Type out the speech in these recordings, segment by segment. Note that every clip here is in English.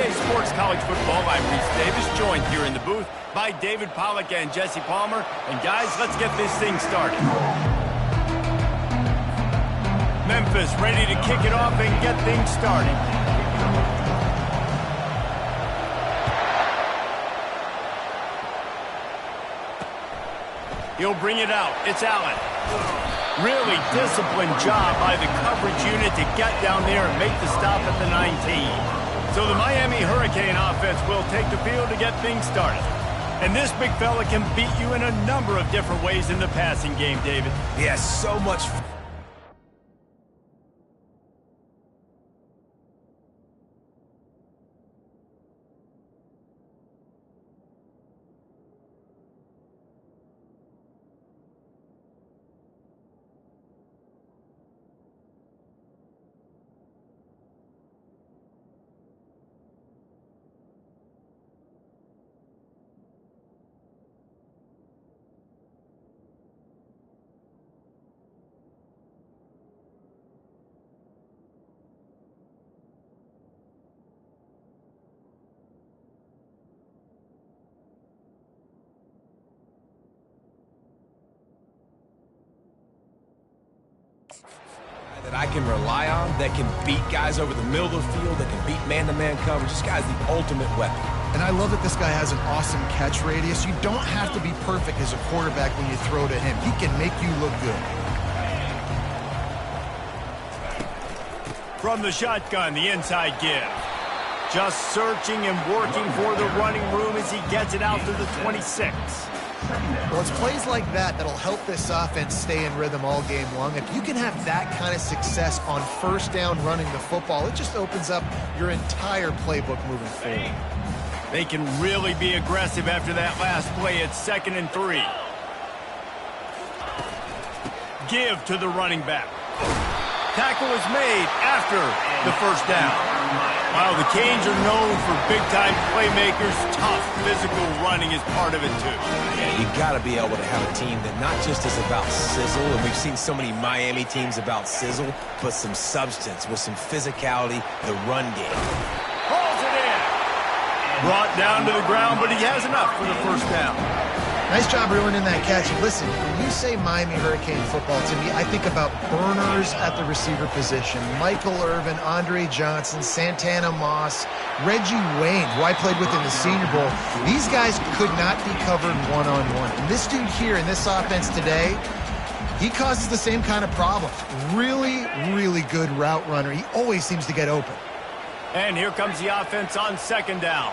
PA Sports College Football. I'm Reese Davis, joined here in the booth by David Pollack and Jesse Palmer. And guys, let's get this thing started. Memphis ready to kick it off and get things started. He'll bring it out. It's Allen. Really disciplined job by the coverage unit to get down there and make the stop at the 19. So the Miami Hurricane offense will take the field to get things started. And this big fella can beat you in a number of different ways in the passing game, David. Yes, so much. That I can rely on, that can beat guys over the middle of the field, that can beat man-to-man coverage. This guy's the ultimate weapon. And I love that this guy has an awesome catch radius. You don't have to be perfect as a quarterback when you throw to him. He can make you look good. From the shotgun, the inside give. Just searching and working for the running room as he gets it out to the 26. Well, it's plays like that that'll help this offense stay in rhythm all game long. If you can have that kind of success on first down running the football, it just opens up your entire playbook moving forward. They can really be aggressive after that last play. It's 2nd and 3. Give to the running back. Tackle is made after the first down. While the Canes are known for big-time playmakers, tough physical running is part of it, too. Yeah, you've got to be able to have a team that not just is about sizzle, and we've seen so many Miami teams about sizzle, but some substance with some physicality, the run game. Hauls it in. Brought down to the ground, but he has enough for the first down. Nice job ruining that catch. Listen, when you say Miami Hurricane football, to me, I think about burners at the receiver position. Michael Irvin, Andre Johnson, Santana Moss, Reggie Wayne, who I played with in the Senior Bowl. These guys could not be covered one-on-one. And this dude here in this offense today, he causes the same kind of problems. Really, really good route runner. He always seems to get open. And here comes the offense on 2nd down.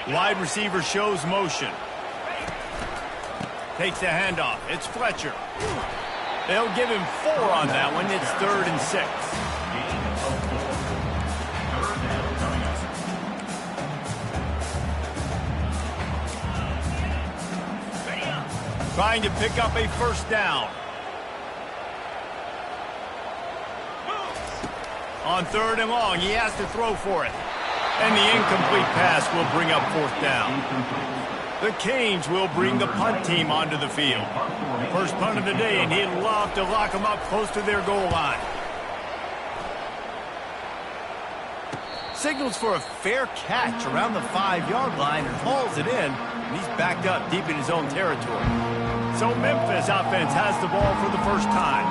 Wide receiver shows motion. Takes the handoff. It's Fletcher. They'll give him 4 on that one. It's 3rd and 6. Trying to pick up a first down. On 3rd and long, he has to throw for it. And the incomplete pass will bring up 4th down. The Canes will bring the punt team onto the field. First punt of the day, and he'd love to lock them up close to their goal line. Signals for a fair catch around the 5-yard line and hauls it in. And he's backed up deep in his own territory. So Memphis offense has the ball for the first time.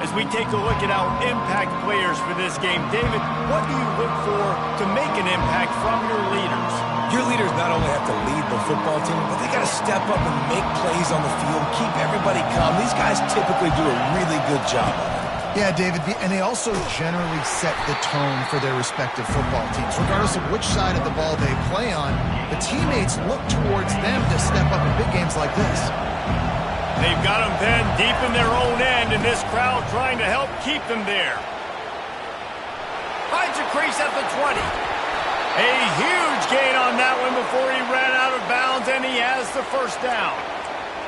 As we take a look at our impact players for this game, David, what do you look for to make an impact from your leaders? Your leaders not only have to lead the football team, but they got to step up and make plays on the field, keep everybody calm. These guys typically do a really good job of it. Yeah, David, and they also generally set the tone for their respective football teams. Regardless of which side of the ball they play on, the teammates look towards them to step up in big games like this. They've got them pinned deep in their own end, and this crowd trying to help keep them there. Finds a crease at the 20. A huge gain on that one before he ran out of bounds, and he has the first down.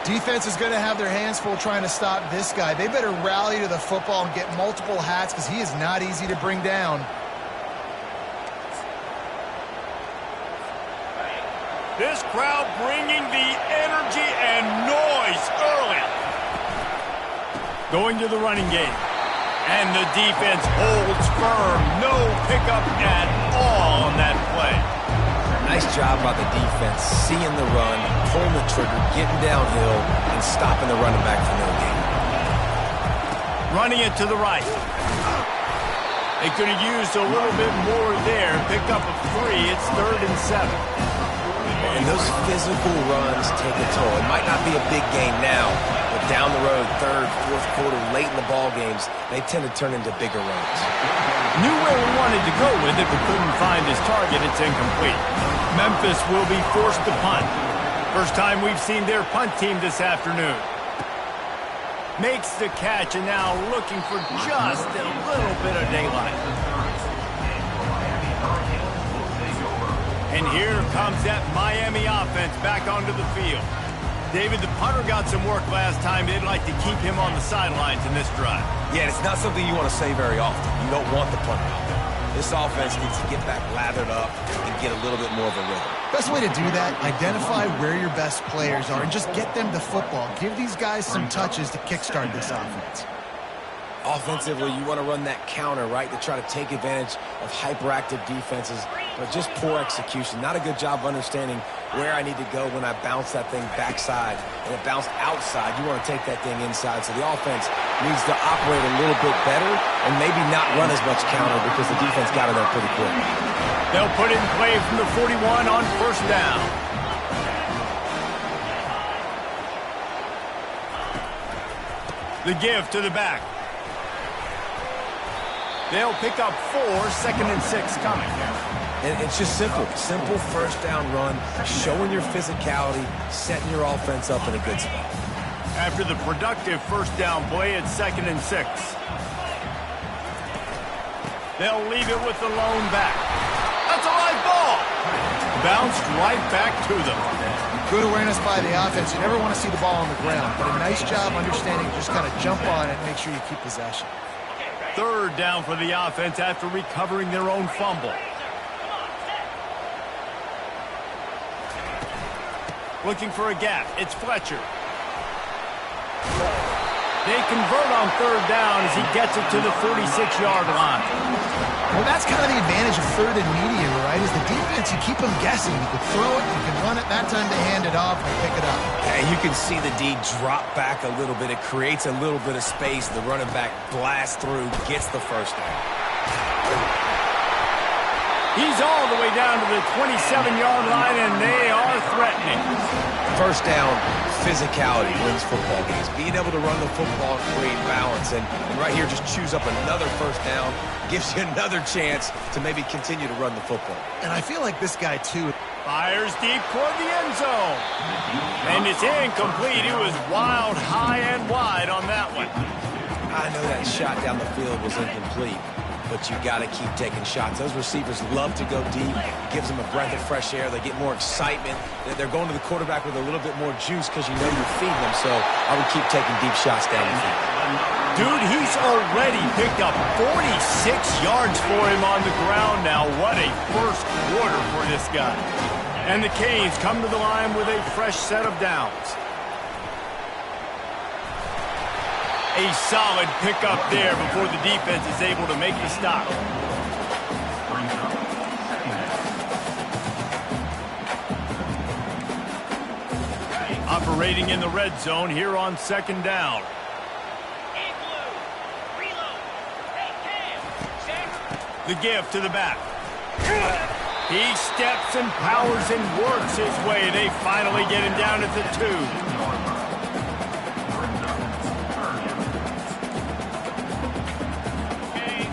Defense is going to have their hands full trying to stop this guy. They better rally to the football and get multiple hats because he is not easy to bring down. This crowd bringing the energy and noise early. Going to the running game. And the defense holds firm. No pickup at all on that play. job by the defense, seeing the run, pulling the trigger, getting downhill, and stopping the running back for no gain. Running it to the right. They could have used a little bit more there. Picked up a 3. It's 3rd and 7. And those physical runs take a toll. It might not be a big game now, but down the road, 3rd, 4th quarter, late in the ball games, they tend to turn into bigger runs. Knew where he wanted to go with it, but couldn't find his target. It's incomplete. Memphis will be forced to punt. First time we've seen their punt team this afternoon. Makes the catch, and now looking for just a little bit of daylight. And here comes that Miami offense back onto the field. David, the punter got some work last time. They'd like to keep him on the sidelines in this drive. Yeah, it's not something you want to say very often. You don't want the punter out there. This offense needs to get back lathered up and get a little bit more of a rhythm. Best way to do that, identify where your best players are and just get them the football. Give these guys some touches to kickstart this offense. Offensively, you want to run that counter, right, to try to take advantage of hyperactive defenses, but just poor execution. Not a good job of understanding where I need to go when I bounce that thing backside and it bounced outside. You want to take that thing inside. So the offense needs to operate a little bit better and maybe not run as much counter because the defense got it there pretty quick. They'll put it in play from the 41 on 1st down. The give to the back. They'll pick up 4, 2nd and 6 coming. And it's just simple. Simple 1st down run, showing your physicality, setting your offense up in a good spot. After the productive 1st down play, it's 2nd and 6. They'll leave it with the lone back. That's a live ball. Bounced right back to them. Good awareness by the offense. You never want to see the ball on the ground, but a nice job understanding just kind of jump on it and make sure you keep possession. 3rd down for the offense after recovering their own fumble. Looking for a gap. It's Fletcher. They convert on 3rd down as he gets it to the 46-yard line. Well, that's kind of the advantage of 3rd and medium, right? Is the defense, you keep them guessing. You can throw it, you can run it. That time they hand it off and pick it up. And you can see the D drop back a little bit. It creates a little bit of space. The running back blasts through, gets the 1st down. He's all the way down to the 27-yard line, and they are threatening. 1st down, physicality wins football games. Being able to run the football and create balance. And right here, just choose up another 1st down. Gives you another chance to maybe continue to run the football. And I feel like this guy, too. Fires deep toward the end zone. And it's incomplete. He was wild, high, and wide on that one. I know that shot down the field was incomplete, but you got to keep taking shots. Those receivers love to go deep. It gives them a breath of fresh air. They get more excitement. They're going to the quarterback with a little bit more juice because you know you're feeding them. So I would keep taking deep shots down the field. Dude, he's already picked up 46 yards for him on the ground now. What a 1st quarter for this guy. And the Canes come to the line with a fresh set of downs. A solid pickup there before the defense is able to make the stop. Operating in the red zone here on 2nd down. The give to the back. He steps and powers and works his way. They finally get him down at the 2.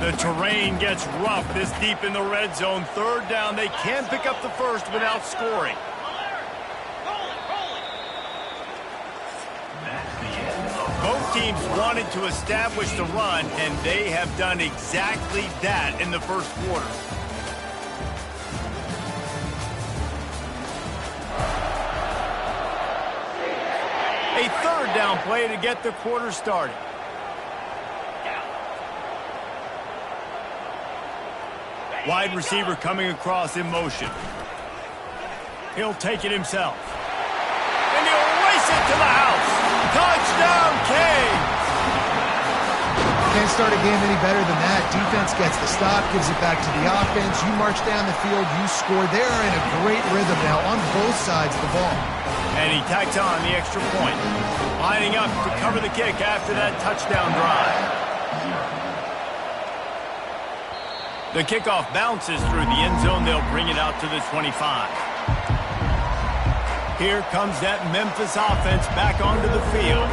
The terrain gets rough this deep in the red zone. 3rd down. They can pick up the 1st without scoring. Both teams wanted to establish the run, and they have done exactly that in the 1st quarter. A 3rd down play to get the quarter started. Wide receiver coming across in motion. He'll take it himself. And he'll race it to the house. Touchdown, Canes! Can't start a game any better than that. Defense gets the stop, gives it back to the offense. You march down the field, you score. They're in a great rhythm now on both sides of the ball. And he tacks on the extra point. Lining up to cover the kick after that touchdown drive. The kickoff bounces through the end zone. They'll bring it out to the 25. Here comes that Memphis offense back onto the field.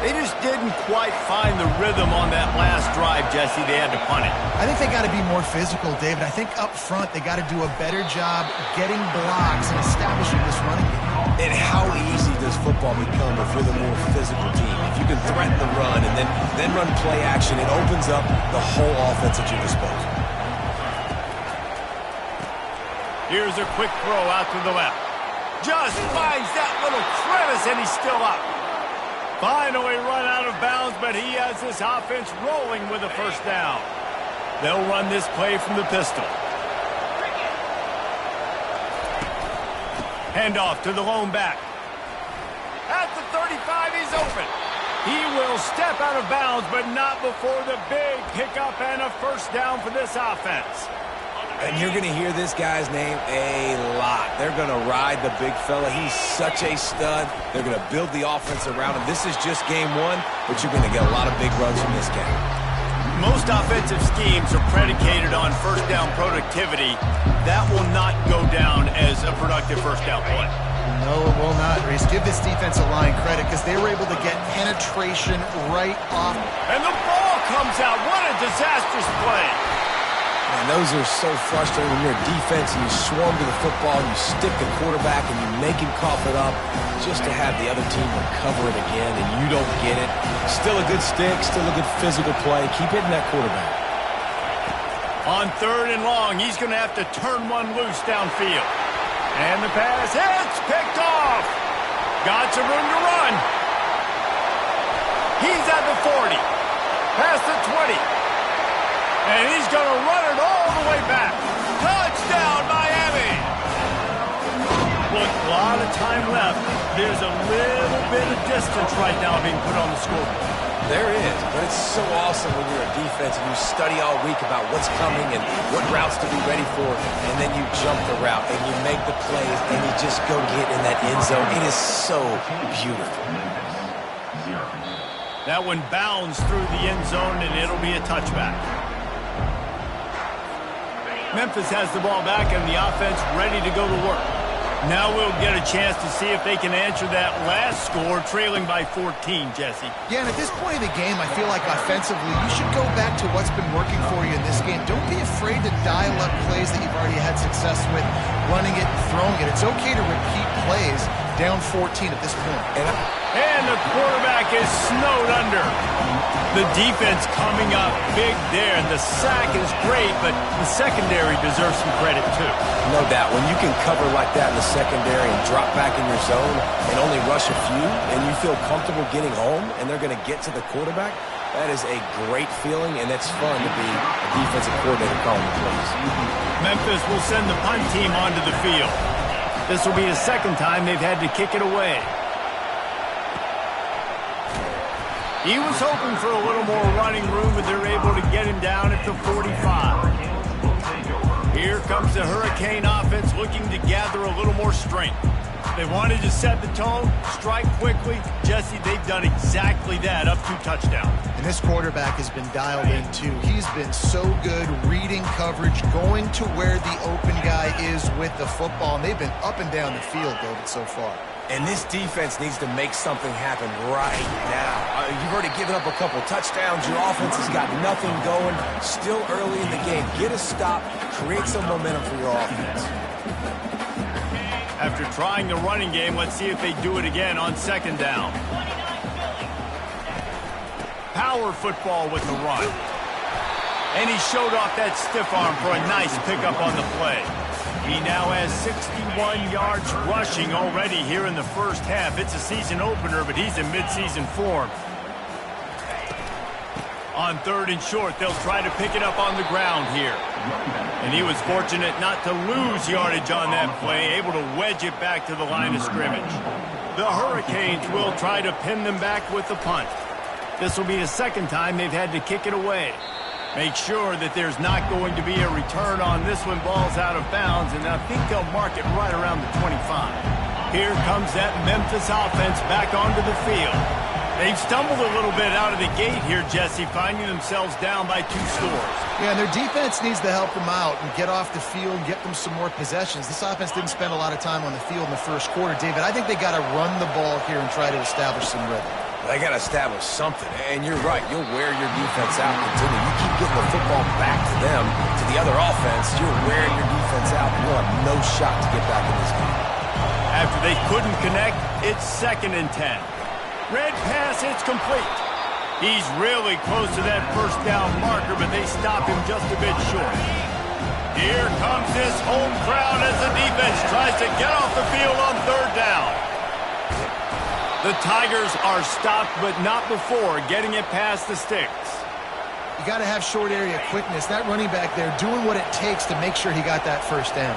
They just didn't quite find the rhythm on that last drive, Jesse. They had to punt it. I think they got to be more physical, David. I think up front they got to do a better job getting blocks and establishing this running game. And how easy does football become if you're the more physical team? If you can threaten the run and then run play action, it opens up the whole offense at your disposal. Here's a quick throw out to the left. Just finds that little crevice, and he's still up. Finally run out of bounds, but he has this offense rolling with a first down. They'll run this play from the pistol. Handoff to the lone back. At the 35, he's open. He will step out of bounds, but not before the big pickup and a first down for this offense. And you're going to hear this guy's name a lot. They're going to ride the big fella. He's such a stud. They're going to build the offense around him. This is just game one, but you're going to get a lot of big runs from this guy. Most offensive schemes are predicated on first down productivity. That will not go down as a productive first down play. No, it will not, Reese. Give this defensive line credit because they were able to get penetration right off. And the ball comes out. What a disastrous play. And those are so frustrating when you're a defense and you swarm to the football, and you stick the quarterback and you make him cough it up just to have the other team recover it again and you don't get it. Still a good stick, still a good physical play. Keep hitting that quarterback. On 3rd and long, he's going to have to turn one loose downfield. And the pass hits, picked off. Got some room to run. He's at the 40, past the 20. And he's going to run it all the way back. Touchdown, Miami! Look, a lot of time left. There's a little bit of distance right now being put on the scoreboard. There is, but it's so awesome when you're a defense and you study all week about what's coming and what routes to be ready for, and then you jump the route and you make the plays and you just go get in that end zone. It is so beautiful. That one bounds through the end zone, and it'll be a touchback. Memphis has the ball back and the offense ready to go to work. Now we'll get a chance to see if they can answer that last score, trailing by 14, Jesse. Yeah, and at this point of the game, I feel like offensively, you should go back to what's been working for you in this game. Don't be afraid to dial up plays that you've already had success with, running it and throwing it. It's okay to repeat plays down 14 at this point. And the quarterback is snowed under. The defense coming up big there, and the sack is great, but the secondary deserves some credit too. No doubt. When you can cover like that in the secondary and drop back in your zone and only rush a few, and you feel comfortable getting home, and they're going to get to the quarterback, that is a great feeling, and it's fun to be a defensive coordinator calling the plays. Memphis will send the punt team onto the field. This will be the second time they've had to kick it away. He was hoping for a little more running room, but they're able to get him down at the 45. Here comes the Hurricane offense looking to gather a little more strength. They wanted to set the tone, strike quickly. Jesse, they've done exactly that, up 2 touchdowns. And this quarterback has been dialed in, too. He's been so good reading coverage, going to where the open guy is with the football. And they've been up and down the field, David, so far. And this defense needs to make something happen right now. You've already given up a couple touchdowns. Your offense has got nothing going. Still early in the game. Get a stop. Create some momentum for your offense. After trying the running game, let's see if they do it again on 2nd down. Power football with the run. And he showed off that stiff arm for a nice pickup on the play. He now has 61 yards rushing already here in the first half. It's a season opener, but he's in midseason form. On 3rd and short, they'll try to pick it up on the ground here. And he was fortunate not to lose yardage on that play, able to wedge it back to the line of scrimmage. The Hurricanes will try to pin them back with the punt. This will be the second time they've had to kick it away. Make sure that there's not going to be a return on this when ball's out of bounds, and I think they'll mark it right around the 25. Here comes that Memphis offense back onto the field. They've stumbled a little bit out of the gate here, Jesse, finding themselves down by 2 scores. Yeah, and their defense needs to help them out and get off the field, get them some more possessions. This offense didn't spend a lot of time on the field in the first quarter, David. I think they got to run the ball here and try to establish some rhythm. They got to establish something, and you're right. You'll wear your defense out continually. You keep getting the football back to them, to the other offense, you're wearing your defense out, and you'll have no shot to get back in this game. After they couldn't connect, it's 2nd and 10. Red pass, it's complete. He's really close to that first down marker, but they stop him just a bit short. Here comes this home crowd as the defense tries to get off the field on 3rd down. The Tigers are stopped, but not before getting it past the sticks. You got to have short area quickness. That running back there doing what it takes to make sure he got that first down.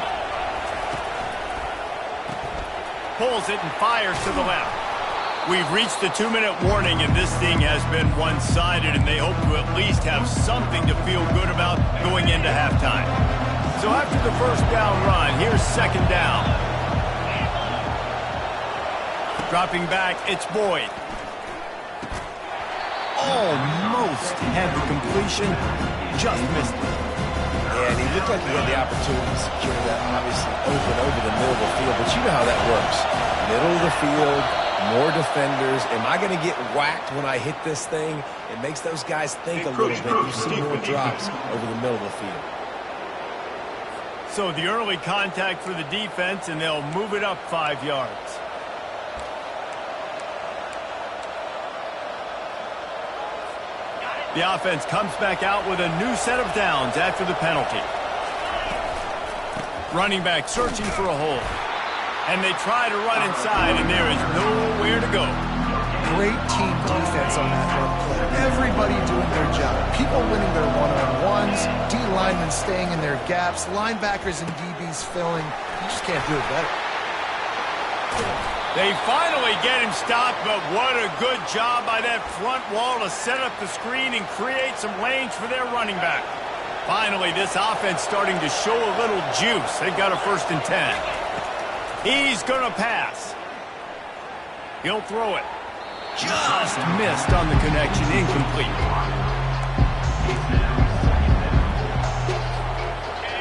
Pulls it and fires to the left. We've reached the 2-minute warning, and this thing has been one-sided, and they hope to at least have something to feel good about going into halftime. So after the first down run, here's 2nd down. Dropping back, it's Boyd. Almost had the completion, just missed it. Yeah, and he looked like he had the opportunity to secure that, obviously, over the middle of the field. But you know how that works. Middle of the field, more defenders. Am I going to get whacked when I hit this thing? It makes those guys think a little bit. You see more drops over the middle of the field. So the early contact for the defense, and they'll move it up 5 yards. The offense comes back out with a new set of downs after the penalty. Running back searching for a hole. And they try to run inside, and there is nowhere to go. Great team defense on that run play. Everybody doing their job. People winning their one-on-ones, D linemen staying in their gaps, linebackers and DBs filling. You just can't do it better. They finally get him stopped, but what a good job by that front wall to set up the screen and create some lanes for their running back. Finally, this offense starting to show a little juice. They've got a 1st and 10. He's going to pass. He'll throw it. Just missed on the connection, incomplete.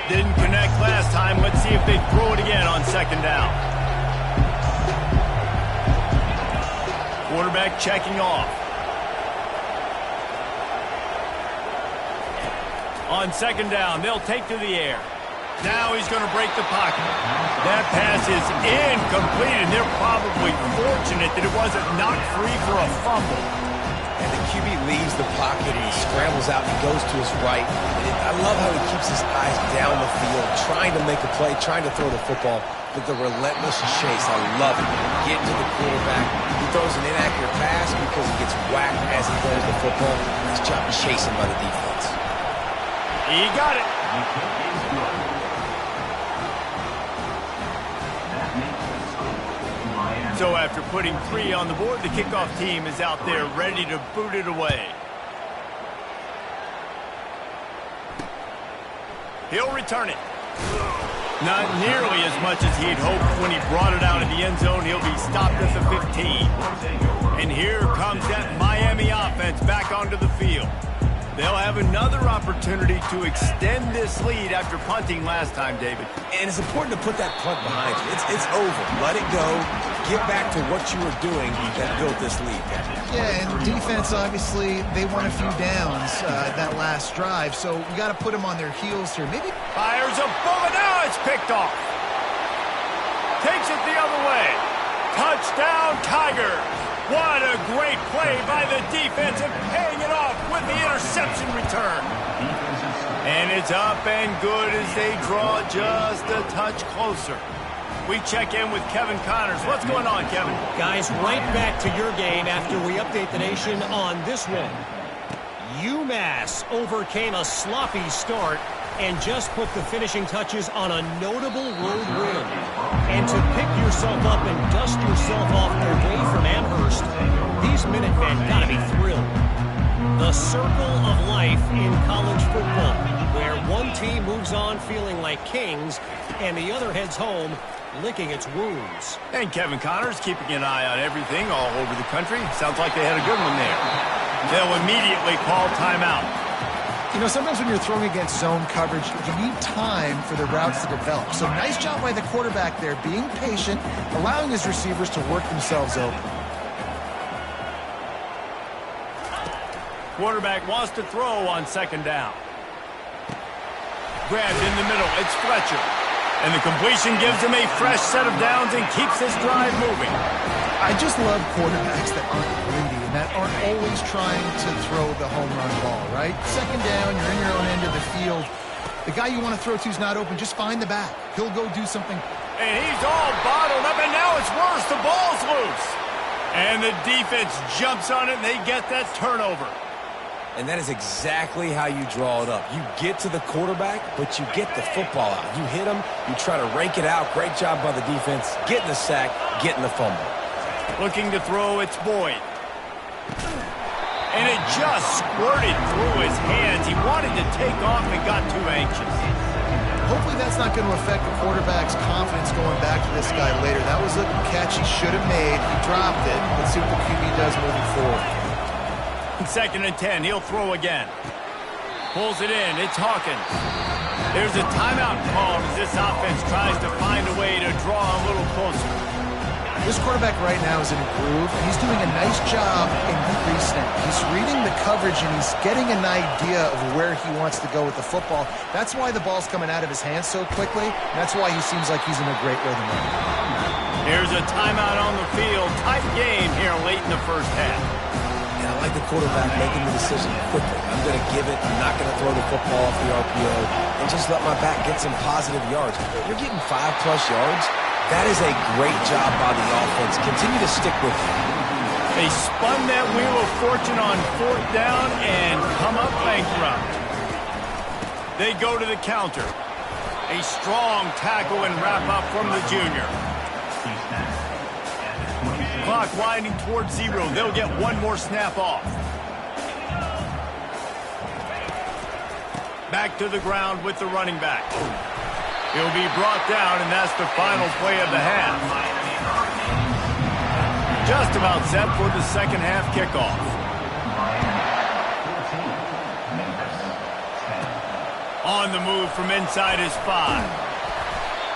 Didn't connect last time. Let's see if they throw it again on 2nd down. Quarterback checking off. On 2nd down, they'll take to the air. Now he's going to break the pocket. That pass is incomplete, and they're probably fortunate that it wasn't knocked free for a fumble. And the QB leaves the pocket, and he scrambles out, and he goes to his right. I love how he keeps his eyes down the field, trying to make a play, trying to throw the football, but the relentless chase, I love it. Get to the quarterback. He throws an inaccurate pass because he gets whacked as he throws the football. Nice job chasing by the defense. He got it. So after putting 3 on the board, the kickoff team is out there ready to boot it away. He'll return it. Not nearly as much as he'd hoped when he brought it out of the end zone. He'll be stopped at the 15. And here comes that Miami offense back onto the field. They'll have another opportunity to extend this lead after punting last time, David. And it's important to put that punt behind you. It's over. Let it go. Get back to what you were doing that built this lead. Yeah, and defense, obviously, they won a few downs that last drive, so we got to put them on their heels here. Maybe fires a bullet. Now it's picked off. Takes it the other way. Touchdown, Tigers. What a great play by the defense and paying it off with the interception return. And it's up and good as they draw just a touch closer. We check in with Kevin Connors. What's going on, Kevin? Guys, right back to your game after we update the nation on this one. UMass overcame a sloppy start and just put the finishing touches on a notable road win. And to pick yourself up and dust yourself off away from Amherst, these Minutemen got to be thrilled. The circle of life in college football, where one team moves on feeling like kings and the other heads home licking its wounds. And Kevin Connors keeping an eye on everything all over the country. Sounds like they had a good one there. They'll immediately call timeout. You know, sometimes when you're throwing against zone coverage, you need time for the routes to develop. So nice job by the quarterback there, being patient, allowing his receivers to work themselves open. Quarterback wants to throw on second down. Grabbed in the middle. It's Fletcher. And the completion gives him a fresh set of downs and keeps this drive moving. I just love quarterbacks that aren't greedy and that aren't always trying to throw the home run ball, right? Second down, you're in your own end of the field. The guy you want to throw to is not open. Just find the back. He'll go do something. And he's all bottled up, and now it's worse. The ball's loose. And the defense jumps on it, and they get that turnover. And that is exactly how you draw it up. You get to the quarterback, but you get the football out. You hit him, you try to rake it out. Great job by the defense. Getting the sack, getting the fumble. Looking to throw, it's Boyd. And it just squirted through his hands. He wanted to take off and got too anxious. Hopefully that's not going to affect the quarterback's confidence going back to this guy later. That was a catch he should have made. He dropped it. Let's see what the QB does moving forward. 2nd and 10, he'll throw again. Pulls it in, it's Hawkins. There's a timeout called as this offense tries to find a way to draw a little closer. This quarterback right now is in a groove, and he's doing a nice job in pre-snap. He's reading the coverage, and he's getting an idea of where he wants to go with the football. That's why the ball's coming out of his hands so quickly, and that's why he seems like he's in a great rhythm right now. Here's a timeout on the field. Tight game here late in the first half. I like the quarterback making the decision quickly. I'm going to give it. I'm not going to throw the football off the RPO and just let my back get some positive yards. You're getting 5+ yards. That is a great job by the offense. Continue to stick with it. They spun that wheel of fortune on 4th down and come up bankrupt. They go to the counter. A strong tackle and wrap up from the junior. Clock winding towards 0. They'll get one more snap off. Back to the ground with the running back. He'll be brought down, and that's the final play of the half. Just about set for the second half kickoff. On the move from inside his 5.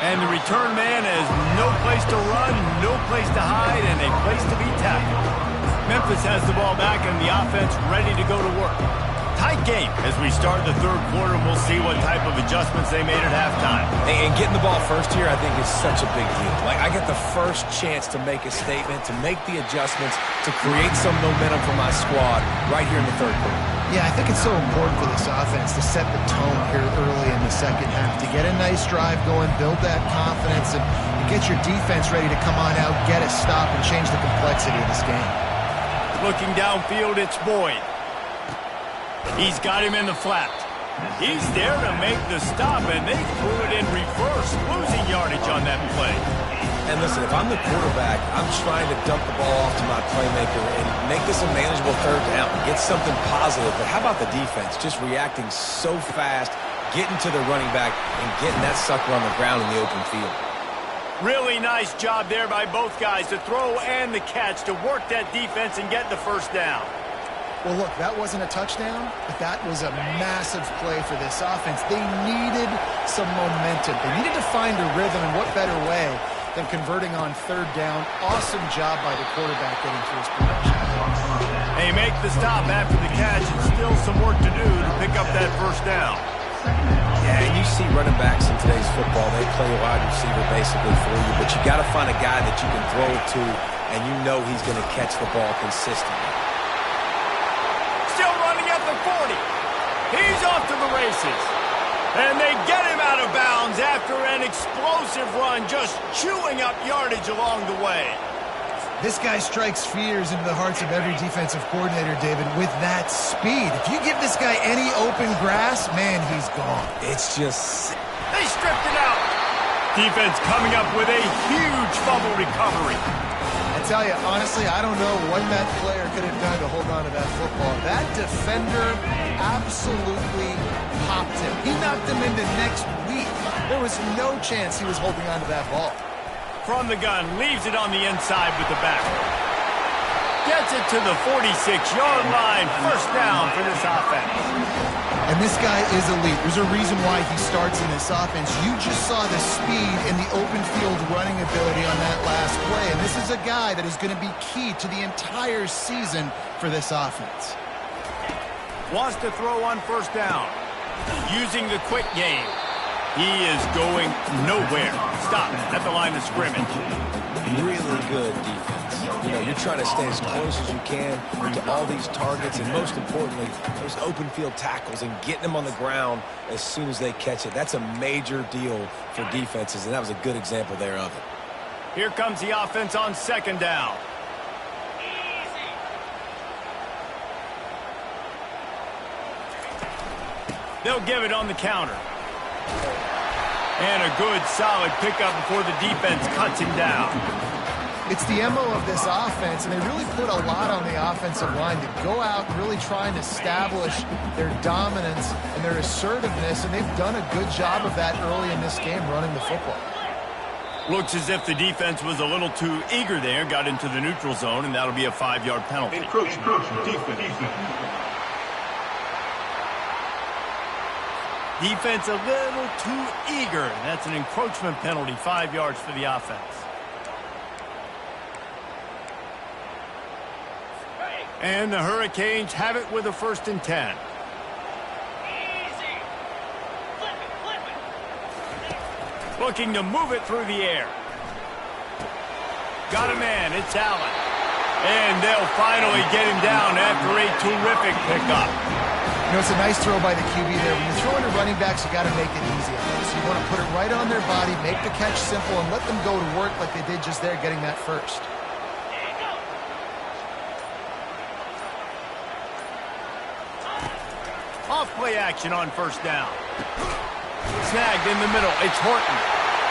And the return man has no place to run, no place to hide, and a place to be tackled. Memphis has the ball back, and the offense ready to go to work. Tight game as we start the 3rd quarter, and we'll see what type of adjustments they made at halftime. And getting the ball first here, I think, is such a big deal. Like, I get the first chance to make a statement, to make the adjustments, to create some momentum for my squad right here in the 3rd quarter. Yeah, I think it's so important for this offense to set the tone here early in the second half, to get a nice drive going, build that confidence, and get your defense ready to come on out, get a stop, and change the complexity of this game. Looking downfield, it's Boyd. He's got him in the flat. He's there to make the stop, and they threw it in reverse, losing yardage on that play. And listen, if I'm the quarterback, I'm trying to dump the ball off to my playmaker and make this a manageable 3rd down, get something positive. But how about the defense just reacting so fast, getting to the running back, and getting that sucker on the ground in the open field? Really nice job there by both guys to throw and the catch to work that defense and get the 1st down. Well, look, that wasn't a touchdown, but that was a massive play for this offense. They needed some momentum. They needed to find a rhythm, and what better way than converting on 3rd down. Awesome job by the quarterback getting to his production. They make the stop after the catch, and still some work to do to pick up that 1st down. Yeah, and you see running backs in today's football, they play a wide receiver basically for you, but you got to find a guy that you can throw it to, and you know he's going to catch the ball consistently. Still running at the 40. He's off to the races. And they get him out of bounds after an explosive run, just chewing up yardage along the way. This guy strikes fears into the hearts of every defensive coordinator, David, with that speed. If you give this guy any open grass, man, he's gone. It's just... They stripped it out. Defense coming up with a huge fumble recovery. I tell you, honestly, I don't know what that player could have done to hold on to that football. That defender absolutely popped him. He knocked him into next week. There was no chance he was holding on to that ball. From the gun, leaves it on the inside with the back. Gets it to the 46-yard line. First down for this offense. And this guy is elite. There's a reason why he starts in this offense. You just saw the speed and the open field running ability on that last play. And this is a guy that is going to be key to the entire season for this offense. Wants to throw on first down. Using the quick game. He is going nowhere. Stop at the line of scrimmage. Really good defense. You know, you're trying to stay as close as you can to all these targets, and most importantly, those open field tackles and getting them on the ground as soon as they catch it. That's a major deal for defenses, and that was a good example there of it. Here comes the offense on second down. They'll give it on the counter. And a good, solid pickup before the defense cuts him down. It's the MO of this offense, and they really put a lot on the offensive line to go out and really try and establish their dominance and their assertiveness, and they've done a good job of that early in this game running the football. Looks as if the defense was a little too eager there, got into the neutral zone, and that'll be a 5-yard penalty. Defense a little too eager. That's an encroachment penalty, 5 yards for the offense. And the Hurricanes have it with a 1st and 10. Looking to move it through the air. Got a man, it's Allen. And they'll finally get him down after a terrific pickup. You know, it's a nice throw by the QB there. When you're throwing to running backs, you got to make it easy on them. So you want to put it right on their body, make the catch simple, and let them go to work like they did just there, getting that first. Off play action on first down. Snagged in the middle. It's Horton.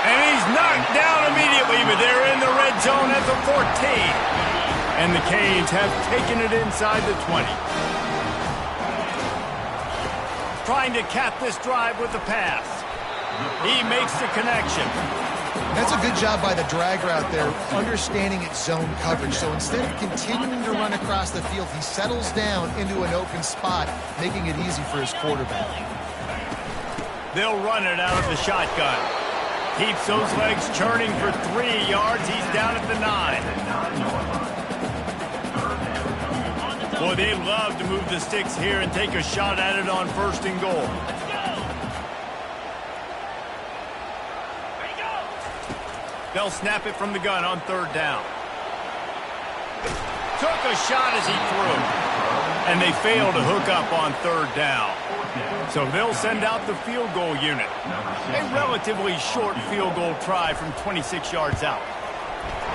And he's knocked down immediately, but they're in the red zone at the 14. And the Canes have taken it inside the 20. Trying to cap this drive with the pass. He makes the connection. That's a good job by the drag route there, understanding its zone coverage. So instead of continuing to run across the field, he settles down into an open spot, making it easy for his quarterback. They'll run it out of the shotgun. Keeps those legs churning for 3 yards. He's down at the 9. Boy, they love to move the sticks here and take a shot at it on 1st and goal. They'll snap it from the gun on 3rd down. Took a shot as he threw. And they fail to hook up on 3rd down. So they'll send out the field goal unit. A relatively short field goal try from 26 yards out.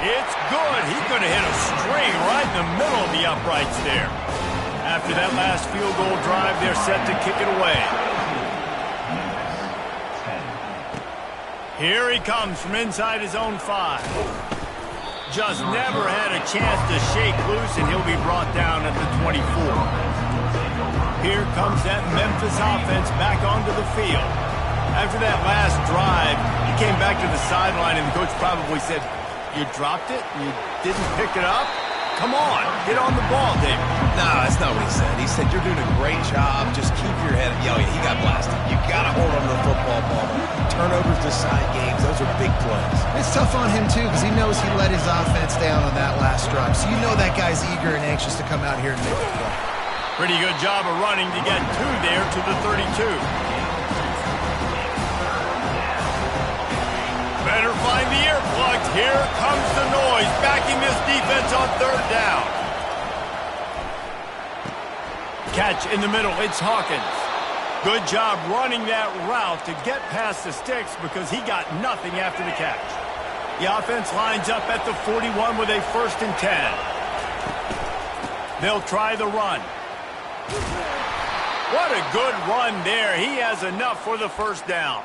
It's good. He's going to hit a string right in the middle of the uprights there. After that last field goal drive, they're set to kick it away. Here he comes from inside his own 5. Just never had a chance to shake loose, and he'll be brought down at the 24. Here comes that Memphis offense back onto the field. After that last drive, he came back to the sideline, and the coach probably said, "You dropped it? You didn't pick it up? Come on, get on the ball, David." No, that's not what he said. He said, "You're doing a great job. Just keep your head." Yeah, he got blasted. You got to hold on to the football ball. Turnovers decide games. Those are big plays. It's tough on him, too, because he knows he let his offense down on that last drive. So you know that guy's eager and anxious to come out here and make a play. Pretty good job of running to get 2 there to the 32. Better find the earplugs. Here comes the noise, backing this defense on 3rd down. Catch in the middle. It's Hawkins. Good job running that route to get past the sticks because he got nothing after the catch. The offense lines up at the 41 with a 1st and 10. They'll try the run. What a good run there. He has enough for the 1st down.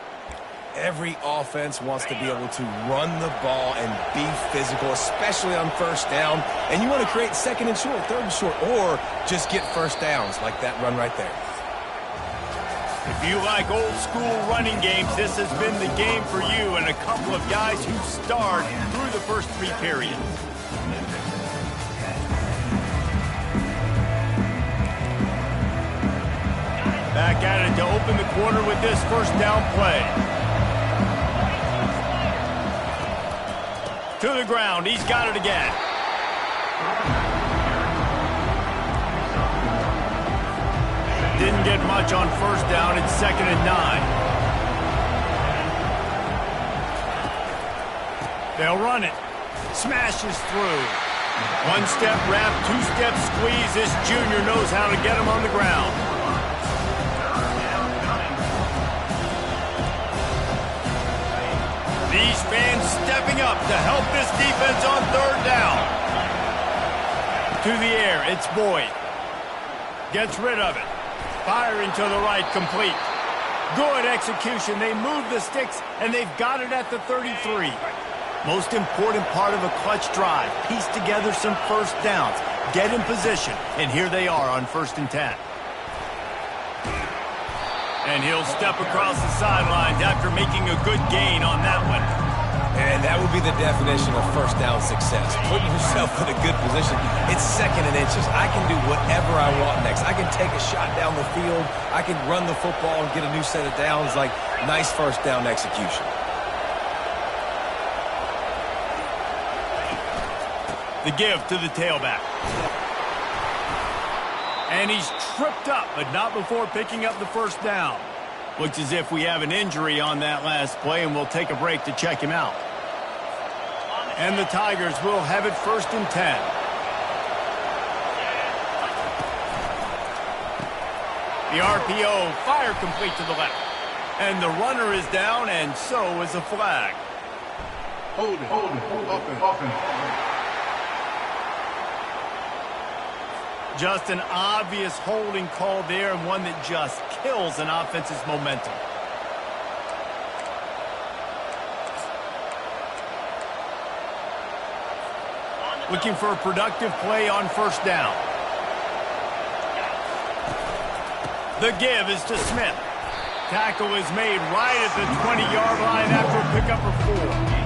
Every offense wants to be able to run the ball and be physical, especially on 1st down. And you want to create 2nd and short, 3rd and short, or just get 1st downs like that run right there. If you like old school running games, this has been the game for you and a couple of guys who starred through the first 3 periods. Back at it to open the quarter with this 1st down play. To the ground. He's got it again. Didn't get much on 1st down. It's 2nd and 9. They'll run it. Smashes through. 1-step wrap, 2-step squeeze. This junior knows how to get him on the ground. These fans stepping up to help this defense on 3rd down. To the air, it's Boyd. Gets rid of it. Firing to the right, complete. Good execution. They move the sticks, and they've got it at the 33. Most important part of a clutch drive. Piece together some 1st downs. Get in position, and here they are on 1st and 10. And he'll step across the sidelines after making a good gain on that one. And that would be the definition of 1st down success. Putting yourself in a good position. It's 2nd and inches. I can do whatever I want next. I can take a shot down the field. I can run the football and get a new set of downs. Like, nice 1st down execution. The give to the tailback. And he's tripped up, but not before picking up the 1st down. Looks as if we have an injury on that last play, and we'll take a break to check him out. And the Tigers will have it 1st and 10. The RPO, fire complete to the left. And the runner is down, and so is a flag. Hold it. Offense. Just an obvious holding call there, and one that just kills an offense's momentum. Looking for a productive play on 1st down. The give is to Smith. Tackle is made right at the 20-yard line after a pickup of 4.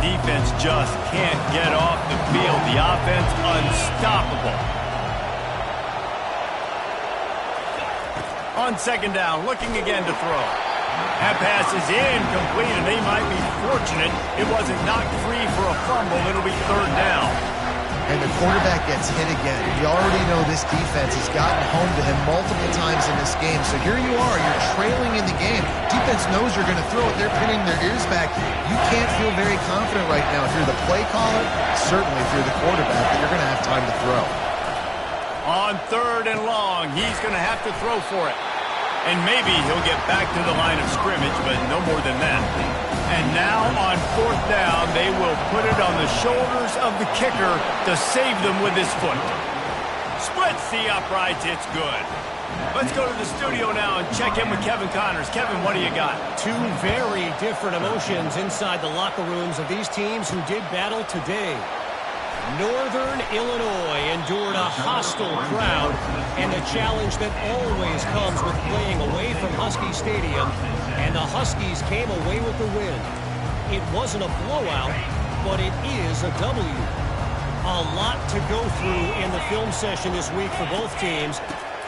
Defense just can't get off the field. The offense unstoppable. On 2nd down, looking again to throw. That pass is incomplete, and they might be fortunate it wasn't knocked free for a fumble. It'll be 3rd down. And the quarterback gets hit again. You already know this defense has gotten home to him multiple times in this game. So here you are, you're trailing in the game. Defense knows you're going to throw it. They're pinning their ears back. You can't feel very confident right now if you're the play caller, certainly if you're the quarterback, that you're going to have time to throw. On 3rd and long, he's going to have to throw for it. And maybe he'll get back to the line of scrimmage, but no more than that. And now on 4th down, they will put it on the shoulders of the kicker to save them with his foot. Splits the uprights. It's good. Let's go to the studio now and check in with Kevin Connors. Kevin, what do you got? 2 very different emotions inside the locker rooms of these teams who did battle today. Northern Illinois endured a hostile crowd and the challenge that always comes with playing away from Husky Stadium, and the Huskies came away with the win. It wasn't a blowout, but it is a W. A lot to go through in the film session this week for both teams,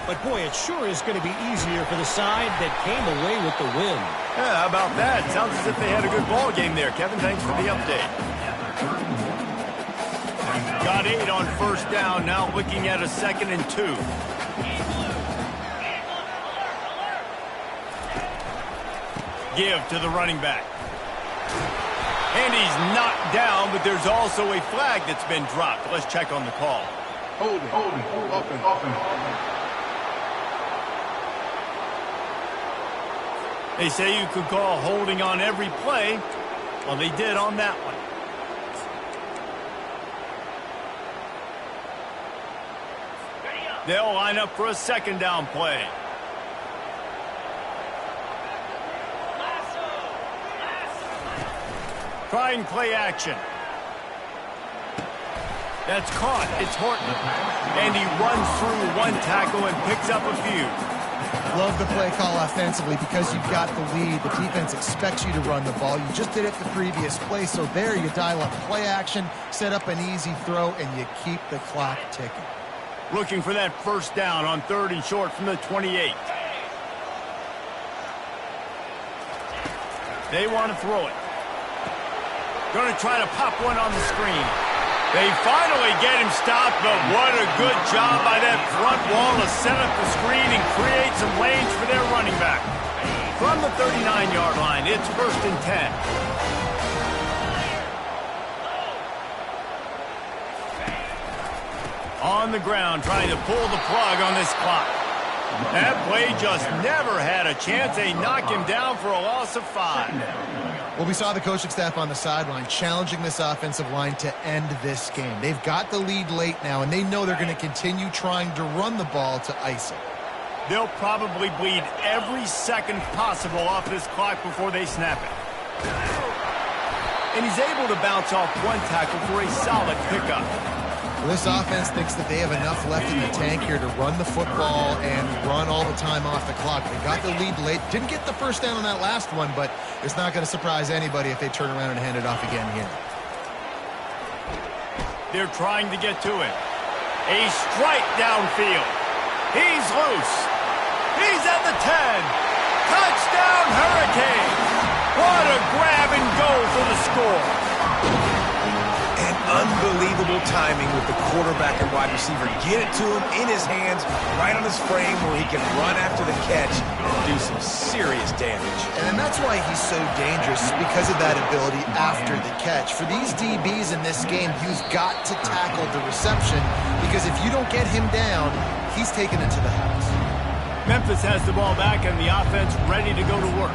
but boy, it sure is going to be easier for the side that came away with the win. Yeah, how about that? Sounds as if they had a good ball game there. Kevin, thanks for the update. Got 8 on 1st down, now looking at a 2nd and 2. Give to the running back. And he's knocked down, but there's also a flag that's been dropped. Let's check on the call. Offense. They say you could call holding on every play. Well, they did on that one. They'll line up for a second down play. Trying play action. That's caught. It's Horton. And he runs through one tackle and picks up a few. Love the play call offensively because you've got the lead. The defense expects you to run the ball. You just did it the previous play, so there you dial up play action, set up an easy throw, and you keep the clock ticking. Looking for that first down on 3rd and short from the 28. They want to throw it. Going to try to pop one on the screen. They finally get him stopped, but what a good job by that front wall to set up the screen and create some lanes for their running back. From the 39-yard line, it's 1st and 10. On the ground, trying to pull the plug on this clock. That play just never had a chance. They knock him down for a loss of 5. Well, we saw the coaching staff on the sideline challenging this offensive line to end this game. They've got the lead late now, and they know they're going to continue trying to run the ball to ice it. They'll probably bleed every second possible off this clock before they snap it. And he's able to bounce off one tackle for a solid pickup. Well, this offense thinks that they have enough left in the tank here to run the football and run all the time off the clock. They got the lead late. Didn't get the first down on that last one, but it's not going to surprise anybody if they turn around and hand it off again here. They're trying to get to it. A strike downfield. He's loose. He's at the 10. Touchdown, Hurricanes. What a grab and go for the score. And unbelievable timing with the quarterback and wide receiver. Get it to him in his hands, right on his frame where he can run after the catch and do some serious damage. And that's why he's so dangerous, because of that ability after the catch. For these DBs in this game, you've got to tackle the reception, because if you don't get him down, he's taking it to the house. Memphis has the ball back and the offense ready to go to work.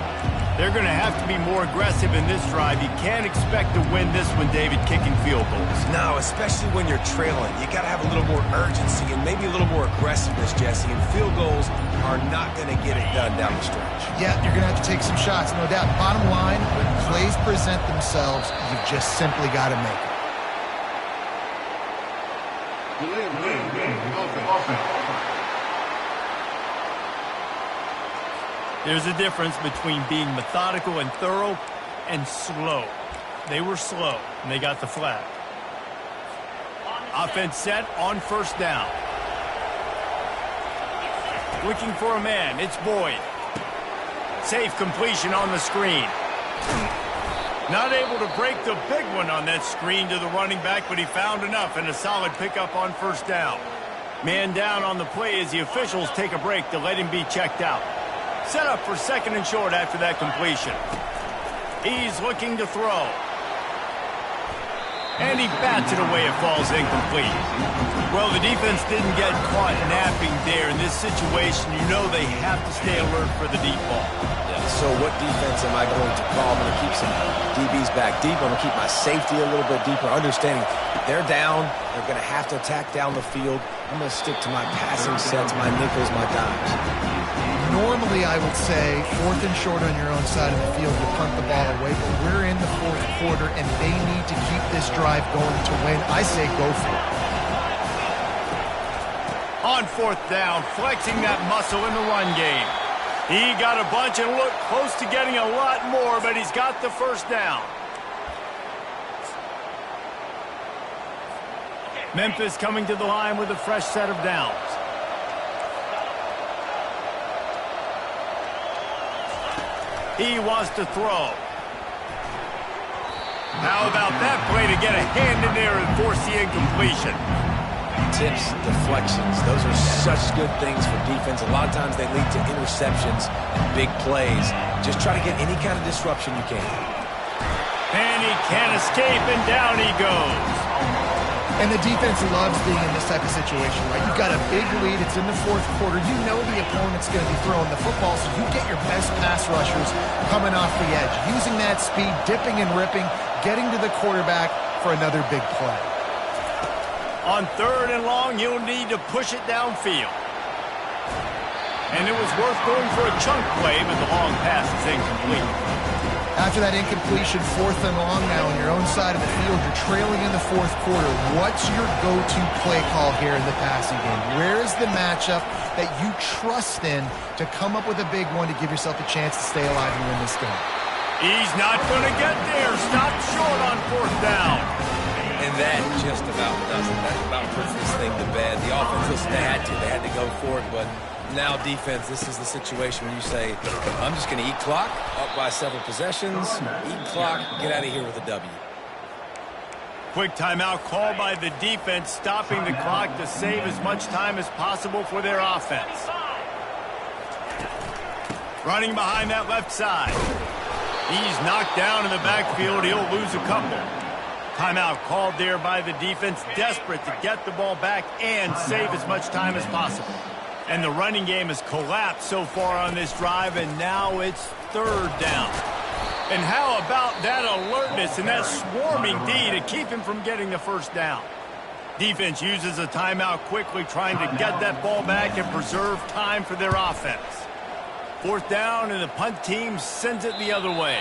They're going to have to be more aggressive in this drive. You can't expect to win this one, David, kicking field goals. No, especially when you're trailing. You got to have a little more urgency and maybe a little more aggressiveness, Jesse. And field goals are not going to get it done down the stretch. Yeah, you're going to have to take some shots, no doubt. Bottom line, when plays present themselves, you've just simply got to make it. Offense. There's a difference between being methodical and thorough and slow. They were slow, and they got the flag. Offense set on 1st down. Looking for a man. It's Boyd. Safe completion on the screen. Not able to break the big one on that screen to the running back, but he found enough and a solid pickup on 1st down. Man down on the play as the officials take a break to let him be checked out. Set up for 2nd and short after that completion. He's looking to throw. And he bats it away. It falls incomplete. Well, the defense didn't get caught napping there. In this situation, you know they have to stay alert for the deep ball. Yeah, so what defense am I going to call? I'm going to keep some DBs back deep. I'm going to keep my safety a little bit deeper, understanding they're down. They're going to have to attack down the field. I'm going to stick to my passing sets, my nickels, my dimes. Normally, I would say 4th and short on your own side of the field, you punt the ball away, but we're in the 4th quarter, and they need to keep this drive going to win. I say go for it. On 4th down, flexing that muscle in the run game. He got a bunch and looked close to getting a lot more, but he's got the 1st down. Memphis coming to the line with a fresh set of downs. He wants to throw. How about that play to get a hand in there and force the incompletion? Tips, deflections, those are such good things for defense. A lot of times they lead to interceptions and big plays. Just try to get any kind of disruption you can. And he can't escape, and down he goes. And the defense loves being in this type of situation, right? You've got a big lead. It's in the fourth quarter. You know the opponent's going to be throwing the football, so you get your best pass rushers coming off the edge, using that speed, dipping and ripping, getting to the quarterback for another big play. On 3rd and long, you'll need to push it downfield. And it was worth going for a chunk play, but the long pass is incomplete. After that incompletion, 4th and long now on your own side of the field, you're trailing in the fourth quarter. What's your go-to play call here in the passing game? Where is the matchup that you trust in to come up with a big one to give yourself a chance to stay alive and win this game? He's not going to get there. Stop short on 4th down. And that just about does it. That about puts this thing to bed. The offense, listen, they had to go for it, but now defense, this is the situation when you say, I'm just going to eat clock, up by several possessions, eat clock, get out of here with a W. Quick timeout called by the defense, stopping the clock to save as much time as possible for their offense. Running behind that left side. He's knocked down in the backfield. He'll lose a couple. Timeout called there by the defense, desperate to get the ball back and save as much time as possible. And the running game has collapsed so far on this drive, and now it's 3rd down. And how about that alertness and that swarming D to keep him from getting the 1st down? Defense uses a timeout quickly, trying to get that ball back and preserve time for their offense. 4th down, and the punt team sends it the other way.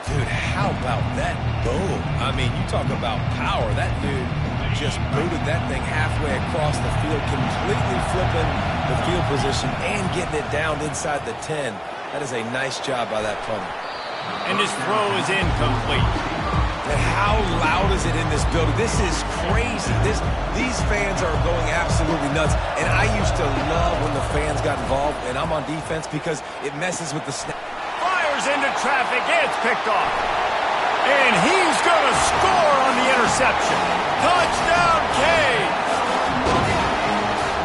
Dude, how about that boom? I mean, you talk about power. That dude just booted that thing halfway across the field, completely flipping the field position and getting it down inside the 10. That is a nice job by that punter. And his throw is incomplete. And how loud is it in this building? This is crazy. These fans are going absolutely nuts. And I used to love when the fans got involved, and I'm on defense because it messes with the snap. Fires into traffic. It's picked off. And he's going to score on the interception. Touchdown, Cade.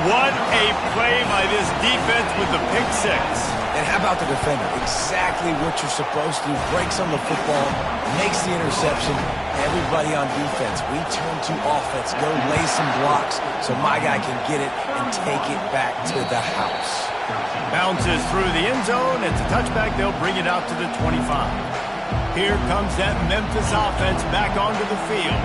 What a play by this defense with the pick 6. And how about the defender? Exactly what you're supposed to do. Breaks on the football, makes the interception. Everybody on defense, we turn to offense. Go lay some blocks so my guy can get it and take it back to the house. Bounces through the end zone. It's a touchback. They'll bring it out to the 25. Here comes that Memphis offense back onto the field.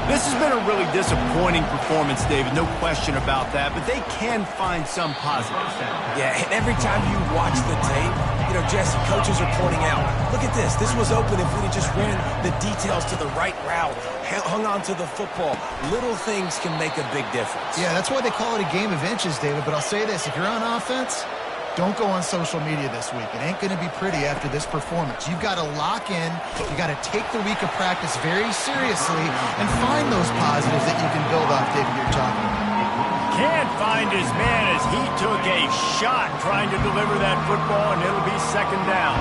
This has been a really disappointing performance, David, no question about that, but they can find some positives. Yeah, and every time you watch the tape, you know, Jesse, coaches are pointing out, look at this. This was open if we'd have just ran the details to the right route, hung on to the football. Little things can make a big difference. Yeah, that's why they call it a game of inches, David, but I'll say this. If you're on offense, don't go on social media this week. It ain't going to be pretty after this performance. You've got to lock in. You've got to take the week of practice very seriously and find those positives that you can build off, David, you're talking about. Can't find his man as he took a shot trying to deliver that football, and it'll be 2nd down.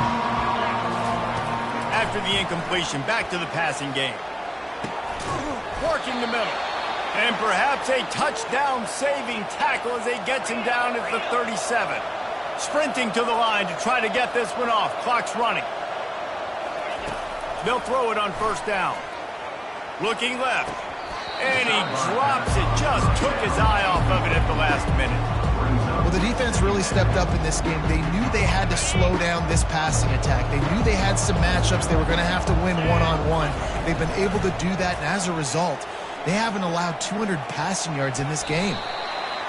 After the incompletion, back to the passing game. Working the middle. And perhaps a touchdown-saving tackle as he gets him down at the 37. Sprinting to the line to try to get this one off. Clock's running. They'll throw it on 1st down. Looking left. And he drops it. Just took his eye off of it at the last minute. Well, the defense really stepped up in this game. They knew they had to slow down this passing attack. They knew they had some matchups they were going to have to win one-on-one. They've been able to do that, and as a result, they haven't allowed 200 passing yards in this game.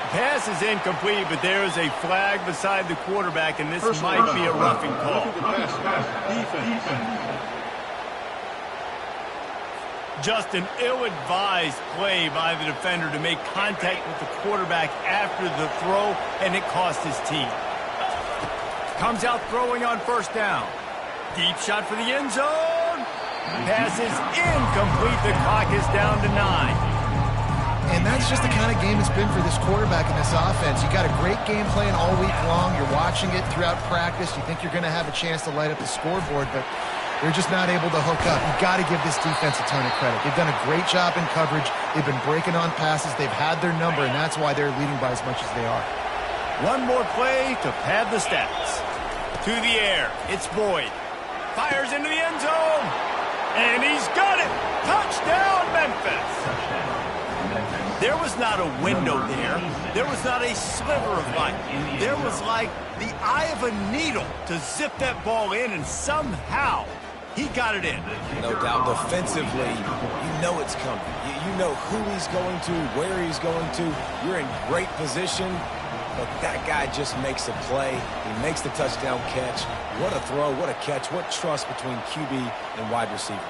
Pass is incomplete, but there is a flag beside the quarterback, and this might be a roughing call. Just an ill-advised play by the defender to make contact with the quarterback after the throw, and it cost his team. Comes out throwing on 1st down. Deep shot for the end zone. Pass is incomplete. The clock is down to 9. And that's just the kind of game it's been for this quarterback in this offense. You got a great game plan all week long. You're watching it throughout practice. You think you're going to have a chance to light up the scoreboard, but they're just not able to hook up. You've got to give this defense a ton of credit. They've done a great job in coverage. They've been breaking on passes. They've had their number, and that's why they're leading by as much as they are. One more play to pad the stats. To the air. It's Boyd. Fires into the end zone. And he's got it. Touchdown, Memphis. There was not a window there. There was not a sliver of light. There was like the eye of a needle to zip that ball in, and somehow he got it in. No doubt. Defensively, you know it's coming. You know who he's going to, where he's going to. You're in great position, but that guy just makes a play. He makes the touchdown catch. What a throw, what a catch, what trust between QB and wide receiver.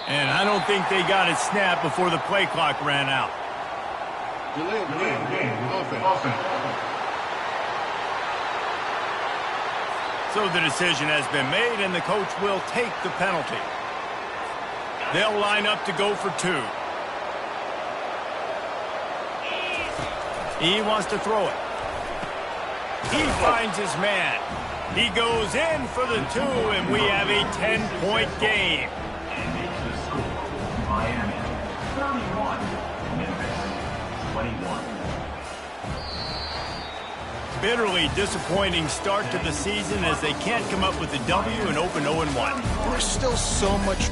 And I don't think they got it snapped before the play clock ran out. Delay of game. Offense. So the decision has been made, and the coach will take the penalty. They'll line up to go for 2. He wants to throw it. He finds his man. He goes in for the 2, and we have a 10-point game. Miami 31, Memphis 21. Bitterly disappointing start to the season as they can't come up with a W and open 0-1. There's still so much.